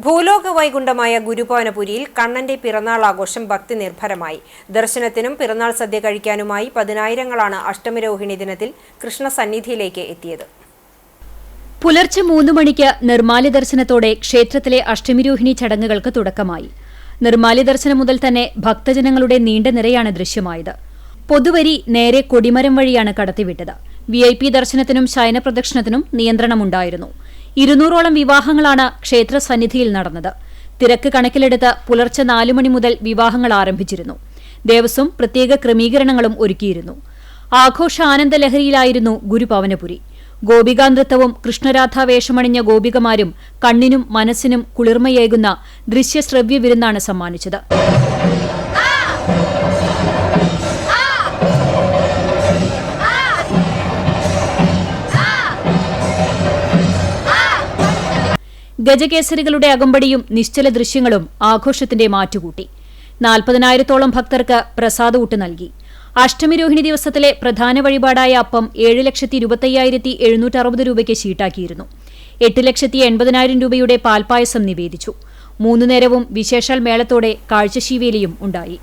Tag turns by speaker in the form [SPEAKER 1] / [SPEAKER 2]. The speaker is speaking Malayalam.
[SPEAKER 1] ഭൂലോക വൈകുണ്ഠമായ ഗുരുഭവനപുരിയിൽ കണ്ണന്റെ പിറന്നാൾ ആഘോഷം ഭക്തി നിർഭരമായി. ദർശനത്തിനും പിറന്നാൾ സദ്യ കഴിക്കാനുമായി പതിനായിരങ്ങളാണ് അഷ്ടമിരോഹിണി ദിനത്തിൽ കൃഷ്ണസന്നിധിയിലേക്ക് എത്തിയത്.
[SPEAKER 2] പുലർച്ചെ 3 മണിക്ക് നിർമ്മാല്യ ദർശനത്തോടെ ക്ഷേത്രത്തിലെ അഷ്ടമിരോഹിണി ചടങ്ങുകൾക്ക് തുടക്കമായി. നിർമ്മാല്യ ദർശനം മുതൽ തന്നെ ഭക്തജനങ്ങളുടെ നീണ്ട നിരയാണ് ദൃശ്യമായത്. പൊതുവരി നേരെ കൊടിമരം വഴിയാണ് കടത്തിവിട്ടത്. VIP ദർശനത്തിനും ശയനപ്രദക്ഷിണത്തിനും നിയന്ത്രണമുണ്ടായിരുന്നു. 200ഓളം വിവാഹങ്ങളാണ് ക്ഷേത്ര സന്നിധിയിൽ നടന്നത്. തിരക്ക് കണക്കിലെടുത്ത് പുലർച്ചെ 4 മണി മുതൽ വിവാഹങ്ങൾ ആരംഭിച്ചിരുന്നു. ദേവസ്വം പ്രത്യേക ക്രമീകരണങ്ങളും ഒരുക്കിയിരുന്നു. ആഘോഷ ആനന്ദലഹരിയിലായിരുന്നു ഗുരുഭവനപുരി. ഗോപികാനൃത്തവും കൃഷ്ണരാധാ വേഷമണിഞ്ഞ ഗോപികമാരും കണ്ണിനും മനസ്സിനും കുളിർമയേകുന്ന ദൃശ്യശ്രവ്യ വിരുന്നാണ് സമ്മാനിച്ചത്. ഗജകേസരികളുടെ അകമ്പടിയും നിശ്ചല ദൃശ്യങ്ങളും ആഘോഷത്തിന്റെ മാറ്റുകൂട്ടി. 40,000-ഓളം ഭക്തർക്ക് പ്രസാദഊട്ട് നൽകി. അഷ്ടമിരോഹിണി ദിവസത്തിലെ പ്രധാന വഴിപാടായ അപ്പം 7,25,760 രൂപയ്ക്ക് ഷീട്ടാക്കിയിരുന്നു. 8,80,000 രൂപയുടെ പാൽപ്പായസം നിവേദിച്ചു. 3 നേരവും വിശേഷാൽ മേളത്തോടെ കാഴ്ചശീവേലിയും ഉണ്ടായി.